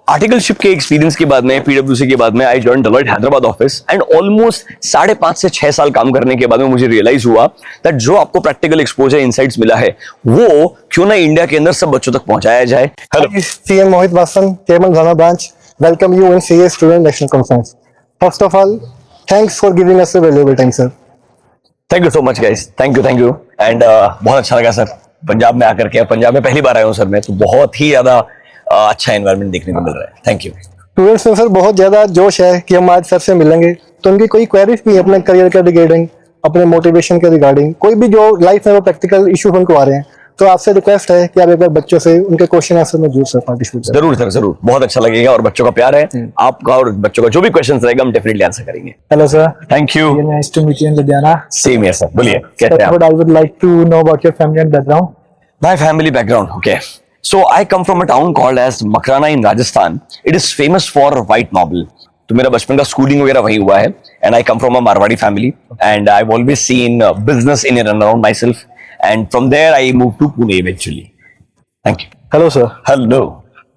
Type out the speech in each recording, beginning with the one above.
Articleship के experience के बाद में पीडब्ल्यूसी के बाद में I join Deloitte Hyderabad office and almost 5.5 से 6 साल काम करने के बाद में मुझे रियलाइज हुआ दैट जो आपको प्रैक्टिकल एक्सपोजर इनसाइट्स मिला है वो क्यों ना इंडिया के अंदर सब बच्चों तक पहुंचाया जाए। Hello CM Mohit Basan, Chairman Dhana Branch. Welcome you in CA Student National Conference. First of all, thanks for giving us a valuable time, sir. Thank you so much guys, thank you and बहुत अच्छा लगा sir Punjab में आकर के। पंजाब में पहली बार आया हूँ सर मैं, तो बहुत ही ज्यादा अच्छा एनवायरनमेंट देखने को मिल रहा है। Thank you. स्टूडेंट्स में सर बहुत ज्यादा जोश है कि हम आज सर से मिलेंगे, तो उनकी कोई क्वेरीज भी है अपने करियर के रिगार्डिंग, अपने मोटिवेशन के रिगार्डिंग, कोई भी जो लाइफ में वो प्रैक्टिकल इशू उनको आ रहे हैं, तो आपसे रिक्वेस्ट है कि आप एक बार बच्चों से उनके क्वेश्चन आंसर में जरूर सर पार्टिसिपेट करें। जरूर सर, जरूर, बहुत अच्छा लगेगा और बच्चों का प्यार है आपका और बच्चों का जो भी क्वेश्चन रहेगा हम डेफिनेटली आंसर करेंगे। Hello sir, thank you. Nice to meet you in Ludhiana. Same here sir, बोलिए कैसे हैं आप? I would like to know about your family and background. My family background, okay. So I come from a town called as Makrana in Rajasthan. It is famous for white marble. तो मेरा बचपन का schooling वगैरह वहीं हुआ है and I come from a Marwadi family and I've always seen business in and around myself and from there I moved to Pune eventually. Thank you. Hello sir. Hello.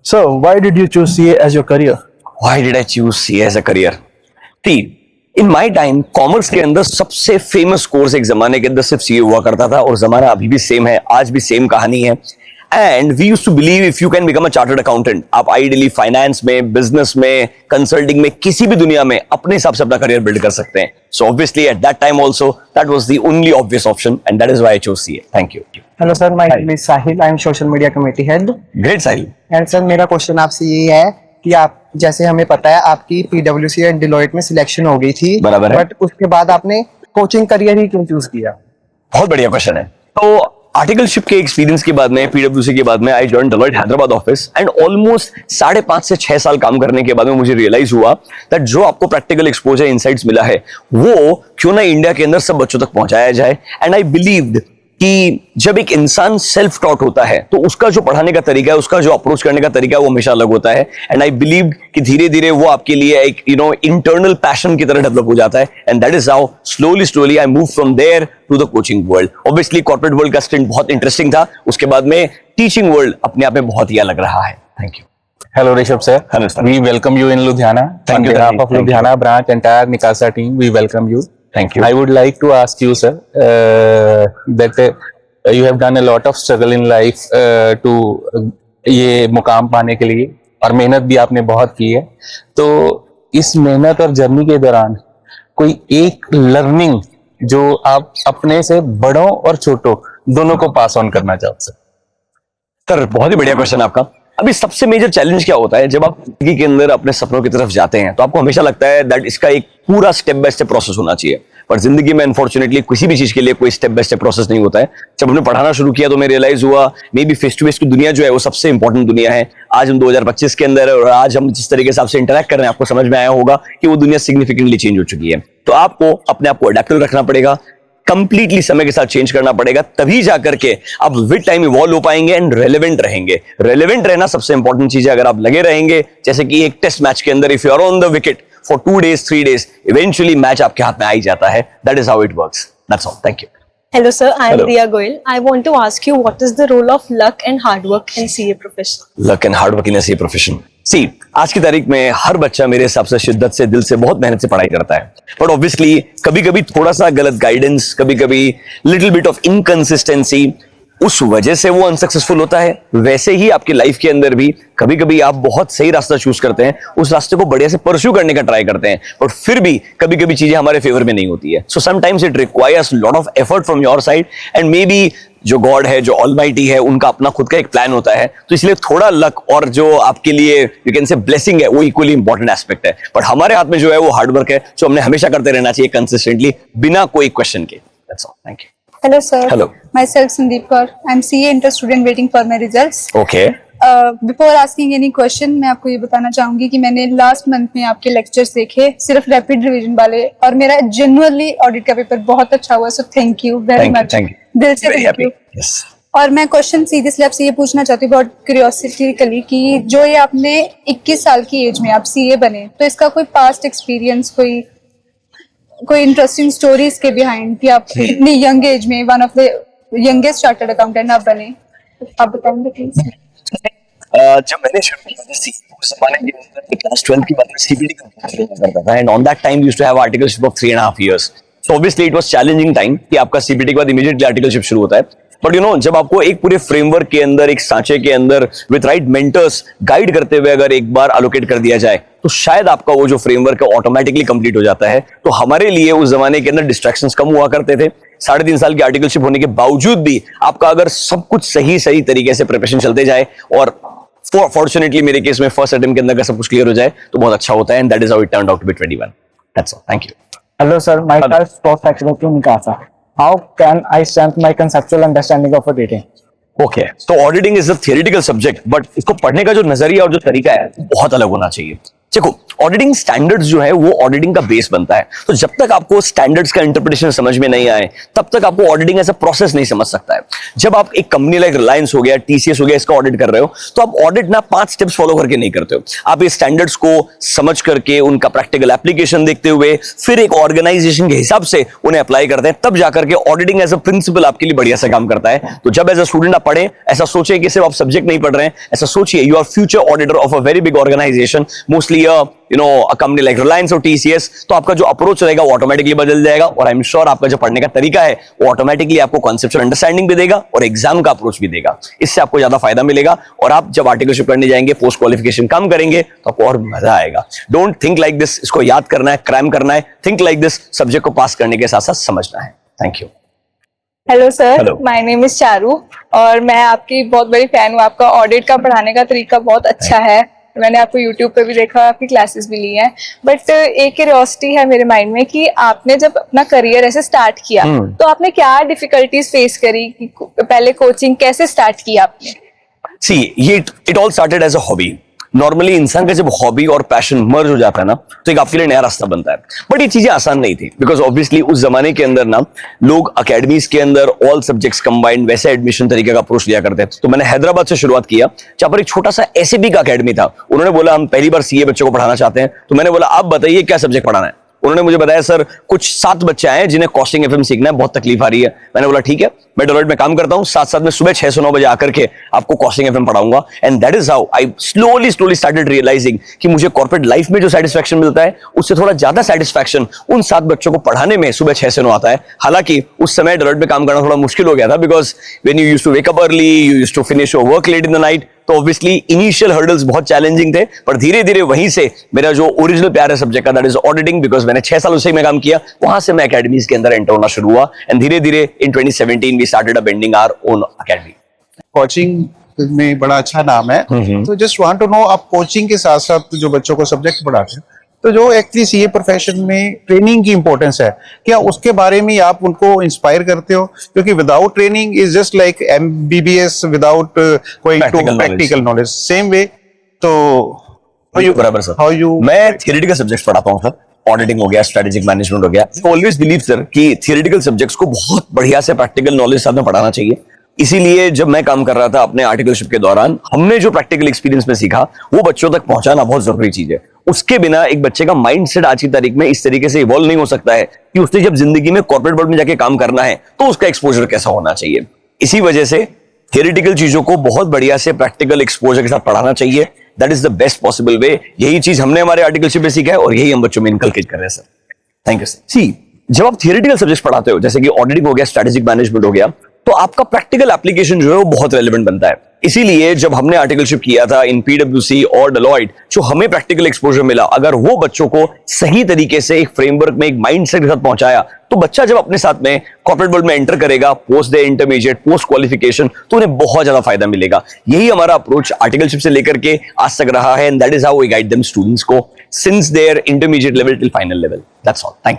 So why did you choose CA as your career? Why did I choose CA as a career? See, in my time commerce के अंदर सबसे famous course एक जमाने के अंदर सिर्फ CA हुआ करता था और जमाना अभी भी सेम है, आज भी सेम कहानी है। And we used to believe if you can become a chartered accountant, आप आइडियली फाइनेंस में, बिजनेस में, कंसल्टिंग में, किसी भी दुनिया में अपने हिसाब से अपना करियर बिल्ड कर सकते हैं। So obviously at that time also that was the only obvious option and that is why I chose CA. Thank you. Hello sir, my name is Sahil, I am social media committee head. Great Sahil. And sir मेरा question आपसे ये है कि आप जैसे हमें पता है आपकी पीडब्ल्यूसी एंड डिलॉयट में सिलेक्शन हो गई थी, बराबर है, बट उसके बाद आपने कोचिंग करियर ही क्यों चूज किया? बहुत बढ़िया क्वेश्चन है। तो आर्टिकलशिप के एक्सपीरियंस के बाद में पीडब्ल्यूसी के बाद में I join Deloitte Hyderabad office and almost 5.5 से 6 साल काम करने के बाद में मुझे रियलाइज हुआ दैट जो आपको प्रैक्टिकल एक्सपोजर इनसाइट्स मिला है वो क्यों ना इंडिया के अंदर सब बच्चों तक पहुंचाया जाए। एंड आई बिलीव्ड कि जब एक इंसान सेल्फ टॉट होता है तो उसका जो पढ़ाने का तरीका है, उसका जो अप्रोच करने का तरीका है वो हमेशा अलग होता है। एंड आई बिलीव कि धीरे धीरे वो आपके लिए एक इंटरनल पैशन की तरह डेवलप हो जाता है and that is how slowly I move from there to the coaching world. Obviously corporate world का स्टिंट बहुत इंटरेस्टिंग था, उसके बाद में टीचिंग वर्ल्ड अपने आप में बहुत ही अलग रहा है। Thank you. Hello Rishabh sir. Hello sir. We welcome you in Ludhiana. Thank you. On behalf of Ludhiana branch, entire Nikasa team, we welcome you. Thank you. I would like to ask you, sir, that you have done a lot of struggle in life to ये मुकाम पाने के लिए और मेहनत भी आपने बहुत की है। तो इस मेहनत और जर्नी के दौरान कोई एक लर्निंग जो आप अपने से बड़ों और छोटों दोनों को पास ऑन करना चाहो सर? सर बहुत ही बढ़िया क्वेश्चन आपका। अभी सबसे मेजर चैलेंज क्या होता है जब आप जिंदगी के अंदर अपने सपनों की तरफ जाते हैं तो आपको हमेशा लगता है दैट इसका एक पूरा स्टेप बाय स्टेप प्रोसेस होना चाहिए, पर जिंदगी में अनफॉर्चुनेटली किसी भी चीज के लिए कोई स्टेप बाय स्टेप प्रोसेस नहीं होता है। जब हमने पढ़ाना शुरू किया तो मैं रियलाइज हुआ maybe face to face की दुनिया जो है वो सबसे इंपॉर्टेंट दुनिया है। आज हम 2025 के अंदर और आज हम जिस तरीके से आपसे इंटरेक्ट कर रहे हैं आपको समझ में आया होगा कि वो दुनिया सिग्निफिकेंटली चेंज हो चुकी है। तो आपको अपने आप को अडेप्टिव रखना पड़ेगा, कंप्लीटली समय के साथ चेंज करना पड़ेगा, तभी जाकर के आप विद टाइम इवॉल्व हो पाएंगे एंड रेलेवेंट रहेंगे। रेलेवेंट रहना सबसे इंपॉर्टेंट चीज है। अगर आप लगे रहेंगे जैसे कि एक टेस्ट मैच के अंदर if you are on the wicket for 2 days 3 days eventually match आपके हाथ में आ ही जाता है। That is how it works. That's all. Thank you. Hello sir, I am Hello. Riya Goyal. I want to ask you what is the role of luck and hard work in CA profession? Luck and hard work in a profession. See आज की तारीख में हर बच्चा मेरे हिसाब से शिद्दत से, दिल से, बहुत मेहनत से पढ़ाई करता है, बट ऑब्वियसली कभी कभी थोड़ा सा गलत गाइडेंस, कभी कभी लिटिल बिट ऑफ इनकंसिस्टेंसी, उस वजह से वो अनसक्सेसफुल होता है। वैसे ही आपकी लाइफ के अंदर भी कभी कभी आप बहुत सही रास्ता चूज करते हैं, उस रास्ते को बढ़िया से परस्यू करने का ट्राई करते हैं, बट फिर भी कभी कभी चीजें हमारे फेवर में नहीं होती है। So sometimes it requires lot of effort from your side and may be जो गॉड है, जो ऑलमाइटी है, उनका अपना खुद का एक प्लान होता है। तो इसलिए थोड़ा लक और जो आपके लिए यू कैन से ब्लेसिंग है वो इक्वली इंपॉर्टेंट एस्पेक्ट है, बट हमारे हाथ में जो है वो हार्डवर्क है, जो हमने हमेशा करते रहना चाहिए कंसिस्टेंटली बिना कोई क्वेश्चन के। That's all. Thank you. Hello sir. Hello. Myself Sandeep Kaur. I'm CA inter student waiting for my results. Okay. Before asking any question, मैं आपको ये बताना चाहूंगी कि मैंने लास्ट मंथ में आपके लेक्चर्स देखे, सिर्फ रैपिड रिवीजन वाले, और मेरा जेन्युइनली ऑडिट का पेपर बहुत अच्छा हुआ। So thank you very much, दिल से थैंक यू। और मैं क्वेश्चन सीरियसली आपसे ये पूछना चाहती हूँ बहुत क्यूरियोसिटिकली कि जो ये आपने 21 साल की एज में आप सीए बने, तो इसका कोई पास्ट एक्सपीरियंस, कोई इंटरेस्टिंग स्टोरी इसके बिहाइंड कि आप इतनी यंग एज में one of the youngest chartered accountant आप बने, आप बताएंगे प्लीज? जब मैंने शुरू किया था उस जमाने के अंदर क्लास 12 की बात में सीबीटी का शुरू करता था, and on that time used to have articleship of 3.5 years. So obviously it was challenging time कि आपका सीबीटी के बाद इमीडिएटली आर्टिकलशिप शुरू होता है. बट यू नो, जब आपको एक पूरे फ्रेमवर्क के अंदर, एक सांचे के अंदर विद राइट मेंटर्स गाइड करते हुए अगर एक बार एलोकेट कर दिया जाए, तो शायद आपका वो जो फ्रेमवर्क है ऑटोमेटिकली कंप्लीट हो जाता है. तो हमारे लिए उस जमाने के अंदर डिस्ट्रैक्शंस कम हुआ करते थे. 3.5 साल की आर्टिकलशिप होने के बावजूद भी आपका अगर सब कुछ सही तरीके से प्रिपरेशन चलते जाए और फॉर्चुनेटली मेरे केस में फर्स्ट अटेम्प्ट के अंदर का सब कुछ क्लियर हो जाए, तो बहुत अच्छा होता है. And that is how it turned out to be 21. That's all. Thank you. Hello sir, myself Prof. Akshinath Mikasa. How can I strengthen my conceptual understanding of auditing? Okay, तो auditing is a theoretical subject, but इसको पढ़ने का जो नजरिया और जो तरीका है बहुत अलग होना चाहिए. देखो, ऑडिटिंग स्टैंडर्ड्स जो है वो ऑडिटिंग का बेस बनता है. तो जब तक आपको स्टैंडर्ड्स का इंटरप्रिटेशन समझ में नहीं आए, तब तक आपको ऑडिटिंग एज अ प्रोसेस नहीं समझ सकता है. जब आप एक कंपनी लाइक रिलायंस हो गया, टीसीएस हो गया, इसका ऑडिट कर रहे हो, तो आप ऑडिट ना 5 स्टेप्स फॉलो करके नहीं करते हो. आप ये स्टैंडर्ड्स को समझ करके, उनका प्रैक्टिकल एप्लीकेशन देखते हुए, फिर एक ऑर्गेनाइजेशन के हिसाब से उन्हें अप्लाई करते हैं. तब जाकर के ऑडिटिंग एज अ प्रिंसिपल आपके लिए बढ़िया से काम करता है. तो जब एज अ स्टूडेंट आप पढ़े, ऐसा सोचिए कि सिर्फ आप सब्जेक्ट नहीं पढ़ रहे हैं, ऐसा सोचिए you are future auditor of a very big organisation, mostly a company like Reliance और TCS. तो आपका जो अप्रोच रहेगा वो ऑटोमेटिकली बदल जाएगा. और आई एम श्योर आपका जो पढ़ने का तरीका है वो ऑटोमेटिकली आपको कॉन्सेप्चुअल अंडरस्टैंडिंग भी देगा और एग्जाम का अप्रोच भी देगा. इससे आपको ज्यादा फायदा मिलेगा. और आप जब आर्टिकलशिप करने जाएंगे, पोस्ट क्वालिफिकेशन काम करेंगे, तो आपको और मजा आएगा. डोंट थिंक लाइक दिस, इसको याद करना है, क्रैम करना है. थिंक लाइक दिस, सब्जेक्ट को पास करने के साथ साथ समझना है. Thank you. Hello sir, Hello. My name is Charu और मैं आपकी बहुत बड़ी फैन हूँ. आपका ऑडिट का पढ़ाने का तरीका बहुत अच्छा है. मैंने आपको YouTube पे भी देखा, आपकी क्लासेस भी ली हैं. बट एक क्यूरियोसिटी है मेरे माइंड में कि आपने जब अपना करियर ऐसे स्टार्ट किया, तो आपने क्या डिफिकल्टीज फेस करी? पहले कोचिंग कैसे स्टार्ट की आपने? सी, ये it all started as a hobby. Normally इंसान का जब हॉबी और पैशन मर्ज हो जाता है ना, तो एक आपके लिए नया रास्ता बनता है. बट ये चीजें आसान नहीं थी, बिकॉज ऑब्वियसली उस जमाने के अंदर ना लोग अकेडमीज के अंदर ऑल सब्जेक्ट्स कंबाइंड वैसे एडमिशन तरीके का अप्रोच लिया करते थे. तो मैंने हैदराबाद से शुरुआत किया, जहां पर एक छोटा सा एसएबी का अकेडमी था. उन्होंने बोला हम पहली बार सीए बच्चों को पढ़ाना चाहते हैं. तो मैंने बोला आप बताइए क्या सब्जेक्ट पढ़ाना है. उन्होंने मुझे बताया सर कुछ 7 बच्चे आए हैं जिन्हें कॉस्टिंग एफएम सीखना है, बहुत तकलीफ आ रही है. मैंने बोला ठीक है, मैं डेलोइट में काम करता हूं, साथ में सुबह 6 से 9 बजे आकर के आपको कॉस्टिंग एफएम पढ़ाऊंगा. And that is how I slowly started realising कि मुझे कॉर्पोरेट लाइफ में जो सेटिस्फैक्शन मिलता है उससे थोड़ा ज्यादा सेटिस्फैक्शन उन 7 बच्चों को पढ़ाने में सुबह 6 से 9 आता है. हालांकि उस समय डेलोइट में काम करना थोड़ा मुश्किल हो गया था, because when you used to wake up early, you used to finish your work late in the night. तो ऑब्वियसली इनिशियल हर्डल्स बहुत चैलेंजिंग थे, पर धीरे धीरे वहीं से मेरा जो ओरिजिनल प्यार है सब्जेक्ट का, दैट इज ऑडिटिंग, बिकॉज मैंने 6 साल उसी में काम किया, वहां से मैं अकेडमीज के अंदर एंटर होना शुरू हुआ. एंड धीरे धीरे in 2017 we started a building our own academy. Coaching में बड़ा अच्छा नाम है. तो जस्ट वांट टू नो, आप कोचिंग के साथ साथ जो बच्चों को सब्जेक्ट पढ़ाते हैं, तो जो एक्चुअली सीए प्रोफेशन में ट्रेनिंग की इंपॉर्टेंस है, क्या उसके बारे में आप उनको इंस्पायर करते हो? क्योंकि without training is just like MBBS without going to practical knowledge. Same way. तो बराबर सर. How you? मैं थियोरेटिकल सब्जेक्ट्स पढ़ाता हूँ सर. ऑडिटिंग हो गया, स्ट्रेटेजिक मैनेजमेंट हो गया. ऑलवेज बिलीव सर कि थियोरेटिकल सब्जेक्ट्स को बहुत बढ़िया से प्रैक्टिकल नॉलेज साथ में पढ़ाना चाहिए. इसीलिए जब मैं काम कर रहा था अपने आर्टिकलशिप के दौरान, हमने जो प्रैक्टिकल एक्सपीरियंस में सीखा वो बच्चों तक पहुंचाना बहुत जरूरी चीज है. उसके बिना एक बच्चे का माइंडसेट आज की तारीख में इस तरीके से इवॉल्व नहीं हो सकता है कि उसने जब जिंदगी में कॉर्पोरेट वर्ल्ड में जाके काम करना है तो उसका एक्सपोजर कैसा होना चाहिए. इसी वजह से थियोरेटिकल चीजों को बहुत बढ़िया से प्रैक्टिकल एक्सपोजर के साथ पढ़ाना चाहिए. That is the best possible way. यही चीज हमने हमारे आर्टिकलशिप में सीखा है और यही हम बच्चों में इनकलकेट कर रहे हैं sir. Thank you sir. See, जब आप थियोरेटिकल सब्जेक्ट पढ़ाते हो, जैसे कि ऑडिटिंग हो गया, स्ट्रेटेजिक मैनेजमेंट हो गया, तो आपका प्रैक्टिकल एप्लीकेशन जो है वो बहुत रेलेवेंट बनता है. इसीलिए जब हमने आर्टिकलशिप किया था इन पीडब्ल्यूसी और डेलॉयट, जो हमें प्रैक्टिकल एक्सपोजर मिला, अगर वो बच्चों को सही तरीके से एक फ्रेमवर्क में, एक माइंडसेट के साथ पहुंचाया, तो बच्चा जब अपने साथ में कॉर्पोरेट वर्ल्ड में एंटर करेगा, पोस्ट दे इंटरमीडिएट, पोस्ट क्वालिफिकेशन, तो उन्हें बहुत ज्यादा फायदा मिलेगा. यही हमारा अप्रोच आर्टिकलशिप से लेकर के आज तक रहा है. And that is how we guide them students को since their intermediate level till final level. That's all. Thank you.